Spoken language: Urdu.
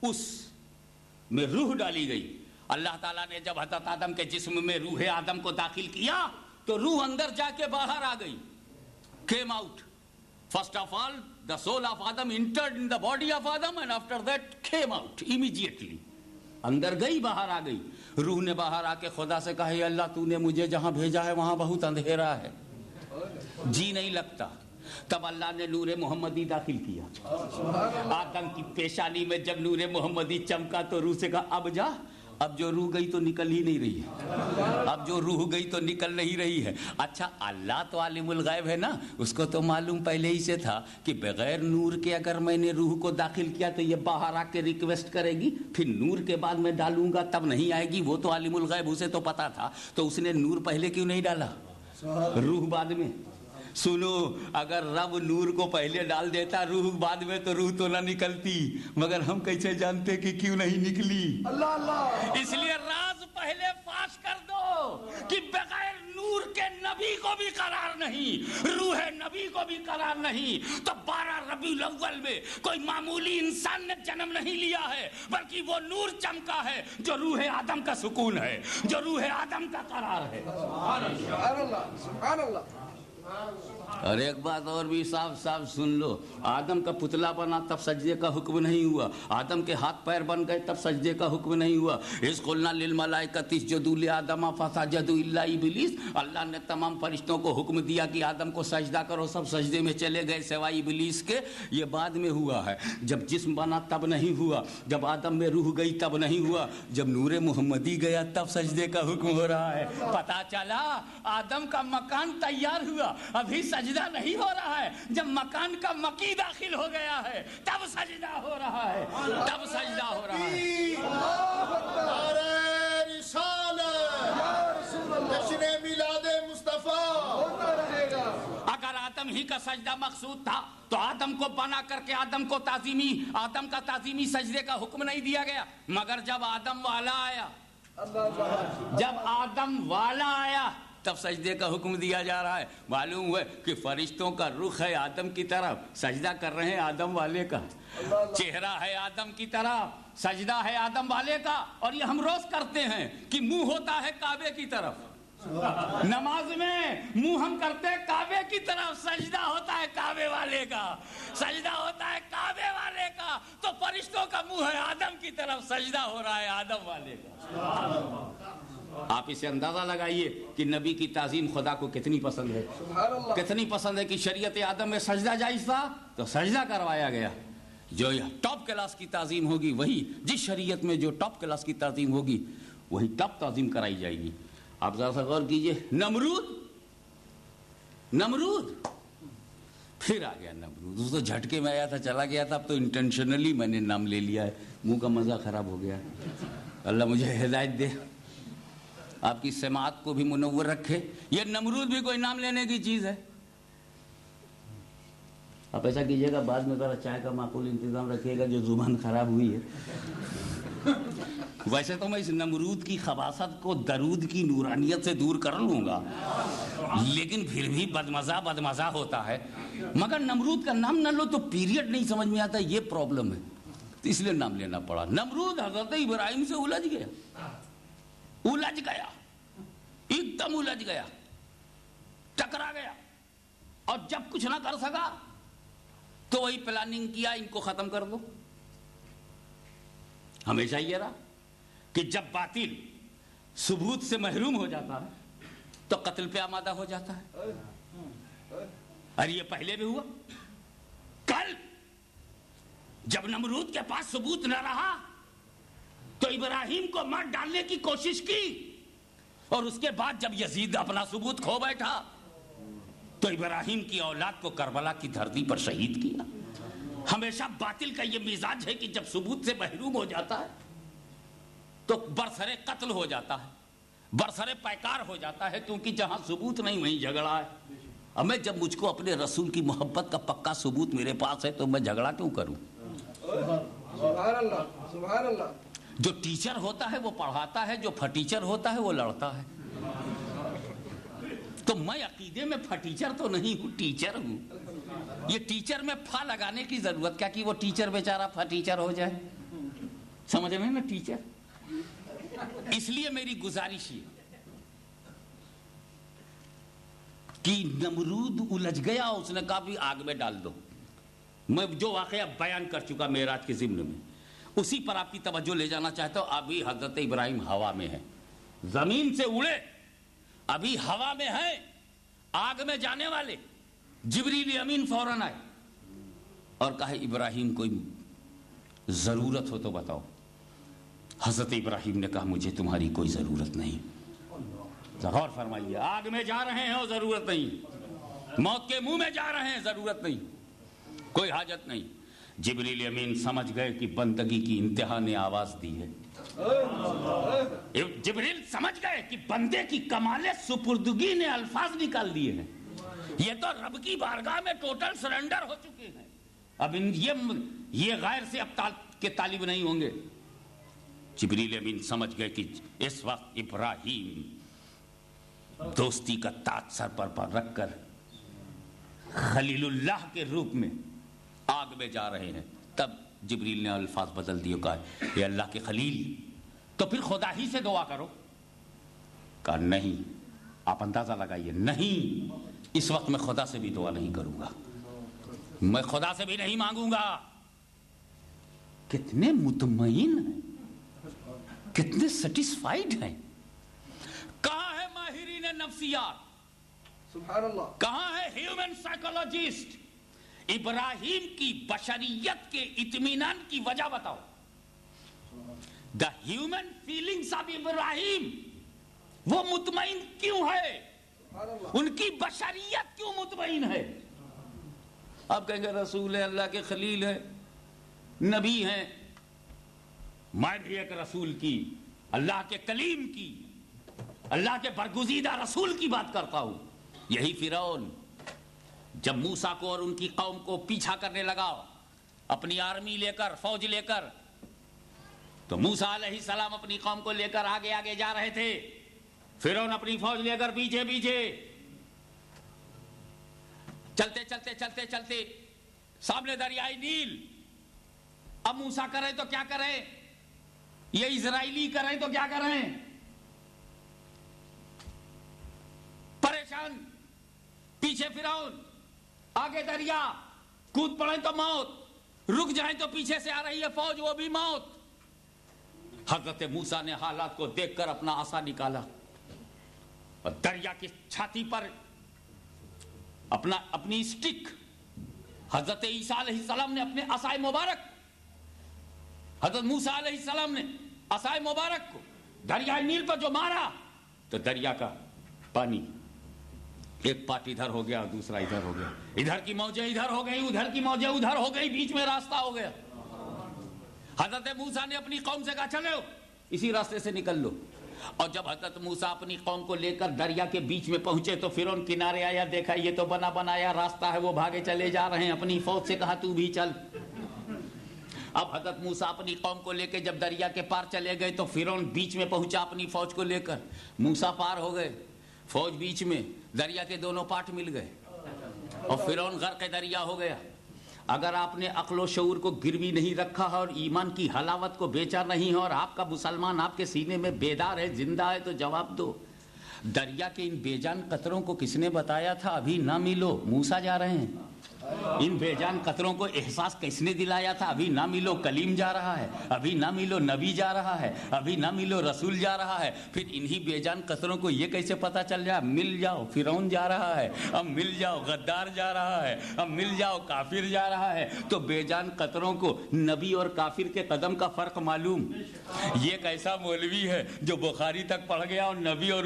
اس میں روح ڈالی گئی. اللہ تعالیٰ نے جب حضرت آدم کے جسم میں روح آدم کو داخل کیا تو روح اندر جا کے باہر آ گئی. came out. First of all, the soul of Adam entered in the body of Adam and after that came out immediately. اندر گئی باہر آ گئی. روح نے باہر آ کے خدا سے کہا اے اللہ تو نے مجھے جہاں بھیجا ہے وہاں بہت اندھیرا ہے, جی نہیں لگتا. تب اللہ نے نور محمدی داخل کیا. آدم کی پیشانی میں جب نور محمدی چمکا تو روح سے کہا اب جا. اب جو روح گئی تو نکل ہی نہیں رہی ہے, اب جو روح گئی تو نکل نہیں رہی ہے. اچھا اللہ تو عالم الغیب ہے نا, اس کو تو معلوم پہلے ہی سے تھا کہ بغیر نور کے اگر میں نے روح کو داخل کیا تو یہ باہر آ کے ریکویسٹ کرے گی, پھر نور کے بعد میں ڈالوں گا تب نہیں آئے گی. وہ تو عالم الغیب, اسے تو پتا تھا. تو اس نے نور پہلے کیوں نہیں ڈالا, روح بعد میں. سنو, اگر رب نور کو پہلے ڈال دیتا روح بعد میں تو روح تو نہ نکلتی, مگر ہم کیسے جانتے کہ کیوں نہیں نکلی. اللہ اللہ. اس لیے راز پہلے فاش کر دو کہ بغیر نور کے نبی کو بھی قرار نہیں, روح نبی کو بھی قرار نہیں. تو 12 ربیع الاول میں کوئی معمولی انسان نے جنم نہیں لیا ہے, بلکہ وہ نور چمکا ہے جو روح آدم کا سکون ہے, جو روح آدم کا قرار ہے. سبحان اللہ, سبحان اللہ. اور ایک بات اور بھی صاف صاف سن لو, آدم کا پتلا بنا تب سجدے کا حکم نہیں ہوا, آدم کے ہاتھ پیر بن گئے تب سجدے کا حکم نہیں ہوا. اذ قلنا للملائکۃ اسجدوا لآدم فسجدوا الا ابلیس. اللہ نے تمام فرشتوں کو حکم دیا کہ آدم کو سجدہ کرو, سب سجدے میں چلے گئے سوائے ابلیس کے. یہ بعد میں ہوا ہے, جب جسم بنا تب نہیں ہوا, جب آدم میں روح گئی تب نہیں ہوا, جب نور محمدی گیا تب سجدے کا حکم ہو رہا ہے. پتا چلا آدم کا مکان تیار ہوا, ابھی سجدہ نہیں ہو رہا ہے. جب مکان کا مکی داخل ہو گیا ہے تب سجدہ ہو رہا ہے, تب سجدہ ہو رہا ہے. اگر آدم ہی کا سجدہ مقصود تھا تو آدم کو بنا کر کے آدم کا تعظیمی سجدے کا حکم نہیں دیا گیا. مگر جب آدم والا آیا تب سجدے کا حکم دیا جا رہا ہے. معلوم ہوا کہ فرشتوں کا رخ ہے آدم کی طرف, سجدہ کر رہے ہیں آدم والے کا. چہرہ ہے آدم کی طرف, سجدہ ہے آدم والے کا. اور یہ ہم روز کرتے ہیں کہ منہ ہوتا ہے کعبے کی طرف, نماز میں منہ ہم کرتے ہیں کعبے کی طرف, سجدہ ہوتا ہے کعبے والے کا, سجدہ ہوتا ہے کعبے والے کا. تو فرشتوں کا منہ ہے آدم کی طرف, سجدہ ہو رہا ہے آدم والے کا. آپ اسے اندازہ لگائیے کہ نبی کی تعظیم خدا کو کتنی پسند ہے, کتنی پسند ہے. کہ شریعت آدم میں سجدہ جائز تھا تو سجدہ کروایا گیا. جو ٹاپ کلاس کی تعظیم ہوگی وہی, جس شریعت میں جو ٹاپ کلاس کی تعظیم ہوگی وہی ٹاپ تعظیم کرائی جائے گی. آپ ذرا سا غور کیجئے, نمرود پھر آ گیا. نمرود اس تو جھٹکے میں آیا تھا, چلا گیا تھا, اب تو انٹینشنلی میں نے نام لے لیا ہے, منہ کا مزہ خراب ہو گیا. اللہ مجھے ہدایت دے, آپ کی سماعت کو بھی منور رکھے. یہ نمرود بھی کوئی نام لینے کی چیز ہے. آپ ایسا کیجئے گا بعد میں ذرا چائے کا معقول انتظام رکھیے گا, جو زبان خراب ہوئی ہے. ویسے تو میں اس نمرود کی خباثت کو درود کی نورانیت سے دور کر لوں گا, لیکن پھر بھی بدمزہ ہوتا ہے. مگر نمرود کا نام نہ لو تو پیریڈ نہیں سمجھ میں آتا, یہ پرابلم ہے, تو اس لیے نام لینا پڑا. نمرود حضرت ابراہیم سے الجھ گیا, ایک دم الجھ گیا, ٹکرا گیا, اور جب کچھ نہ کر سکا تو وہی پلاننگ کیا, ان کو ختم کر دو. ہمیشہ یہ رہا کہ جب باطل ثبوت سے محروم ہو جاتا ہے تو قتل پہ آمادہ ہو جاتا ہے. اور یہ پہلے بھی ہوا. کل جب نمرود کے پاس ثبوت نہ رہا تو ابراہیم کو مار ڈالنے کی کوشش کی, اور اس کے بعد جب یزید اپنا ثبوت کھو بیٹھا تو ابراہیم کی اولاد کو کربلا کی دھرتی پر شہید کیا. ہمیشہ باطل کا یہ مزاج ہے کہ جب ثبوت سے محروم ہو جاتا ہے تو برسرے قتل ہو جاتا ہے, برسرے پیکار ہو جاتا ہے, کیونکہ جہاں ثبوت نہیں وہیں جھگڑا ہے. اب میں جب مجھ کو اپنے رسول کی محبت کا پکا ثبوت میرے پاس ہے تو میں جھگڑا کیوں کروں. سبحان اللہ, سبحان اللہ. جو ٹیچر ہوتا ہے وہ پڑھاتا ہے, جو پھٹیچر ہوتا ہے وہ لڑتا ہے. تو میں عقیدے میں پھٹیچر تو نہیں ہوں, ٹیچر ہوں. یہ ٹیچر میں پھا لگانے کی ضرورت کیا کہ وہ ٹیچر بیچارہ پھٹیچر ہو جائے. سمجھ رہے ہیں نا ٹیچر؟ اس لیے میری گزارش ہے کہ نمرود الجھ گیا، اس نے کہا بھی آگ میں ڈال دو. میں جو واقعہ بیان کر چکا معراج کے ضمن میں، اسی پر آپ کی توجہ لے جانا چاہتا ہوں. ابھی حضرت ابراہیم ہوا میں ہے، زمین سے اڑے، ابھی ہوا میں ہے، آگ میں جانے والے. جبریل امین فوراً آئے اور کہا ابراہیم کوئی ضرورت ہو تو بتاؤ. حضرت ابراہیم نے کہا مجھے تمہاری کوئی ضرورت نہیں. غور فرمائیے، آگ میں جا رہے ہیں اور ضرورت نہیں، موت کے منہ میں جا رہے ہیں، ضرورت نہیں، کوئی حاجت نہیں. جبریل امین سمجھ گئے کہ بندگی کی انتہا نے آواز دی ہے. جبریل سمجھ گئے کہ بندے کی کمال سپردگی نے الفاظ نکال دیے ہیں. یہ تو رب کی بارگاہ میں ٹوٹل سرنڈر ہو چکے ہیں. اب یہ غیر سے اب کے طالب نہیں ہوں گے. جبریل امین سمجھ گئے کہ اس وقت ابراہیم دوستی کا تاج سر پر رکھ کر خلیل اللہ کے روپ میں آگ میں جا رہے ہیں. تب جبریل نے الفاظ بدل دیے، کہا اے اللہ کے خلیل تو پھر خدا ہی سے دعا کرو. کہا نہیں، آپ اندازہ لگائیے، نہیں، اس وقت میں خدا سے بھی دعا نہیں کروں گا، میں خدا سے بھی نہیں مانگوں گا. کتنے مطمئن ہیں، کتنے سیٹسفائیڈ ہیں. کہاں ہے ماہرین نفسیات، سبحان اللہ، کہاں ہے ہیومن سائیکولوجسٹ؟ ابراہیم کی بشریت کے اطمینان کی وجہ بتاؤ. دا ہیومن فیلنگس آف ابراہیم، وہ مطمئن کیوں ہے؟ ان کی بشریت کیوں مطمئن ہے؟ آپ کہیں گے رسول ہے، اللہ کے خلیل ہے، نبی ہیں. میں بھی ایک رسول کی، اللہ کے کلیم کی، اللہ کے برگزیدہ رسول کی بات کرتا ہوں. یہی فرعون جب موسیٰ کو اور ان کی قوم کو پیچھا کرنے لگا اپنی آرمی لے کر، فوج لے کر، تو موسیٰ علیہ السلام اپنی قوم کو لے کر آگے آگے جا رہے تھے، فرعون اپنی فوج لے کر پیچھے پیچھے. چلتے چلتے چلتے چلتے سامنے دریائے نیل. اب موسیٰ کرے تو کیا کریں، یہ اسرائیلی کریں تو کیا کریں، پریشان. پیچھے فرعون، آگے دریا، کود پڑیں تو موت، رک جائیں تو پیچھے سے آ رہی ہے فوج، وہ بھی موت. حضرت موسیٰ نے حالات کو دیکھ کر اپنا عصا نکالا اور دریا کی چھاتی پر اپنی اسٹک، حضرت عیسیٰ علیہ السلام نے اپنے عصائے مبارک، حضرت موسیٰ علیہ السلام نے عصائے مبارک کو دریائے نیل پر جو مارا تو دریا کا پانی ایک پارٹ ادھر ہو گیا، دوسرا ادھر ہو گیا. ادھر کی موجیں ادھر ہو گئی، ادھر کی موجیں ادھر ہو گئی، بیچ میں راستہ ہو گیا. حضرت موسیٰ نے اپنی قوم سے کہا چلو اسی راستے سے نکل لو. اور جب حضرت موسیٰ اپنی قوم کو لے کر دریا کے بیچ میں پہنچے تو فرعون کنارے آیا، دیکھا یہ تو بنا بنایا راستہ ہے، وہ بھاگے چلے جا رہے ہیں. اپنی فوج سے کہا تو بھی چل. اب حضرت موسیٰ اپنی قوم کو لے کے جب دریا کے پار چلے گئے تو فرعون بیچ میں پہنچا اپنی فوج کو لے کر. موسیٰ پار ہو گئے، فوج بیچ میں، دریا کے دونوں پارٹ مل گئے اور فرعون غرق دریا ہو گیا. اگر آپ نے عقل و شعور کو گروی نہیں رکھا اور ایمان کی حلاوت کو بیچا نہیں اور آپ کا مسلمان آپ کے سینے میں بیدار ہے، زندہ ہے، تو جواب دو. دریا کے ان بے جان قطروں کو کس نے بتایا تھا ابھی نہ ملو، موسیٰ جا رہے ہیں؟ ان بے جان قطروں کو احساس کس نے دلایا تھا ابھی نہ ملو، کلیم جا رہا ہے، ابھی نہ ملو، نبی جا رہا ہے، ابھی نہ ملو، رسول جا رہا ہے. پھر انہی بے جان قطروں کو یہ کیسے پتا چل جائے مل جاؤ فرعون جا رہا ہے، اب مل جاؤ غدار جا رہا ہے، اب مل جاؤ کافر جا رہا ہے. تو بے جان قطروں کو نبی اور کافر کے قدم کا فرق معلوم. یہ کیسا مولوی ہے جو بخاری تک پڑھ گیا اور نبی اور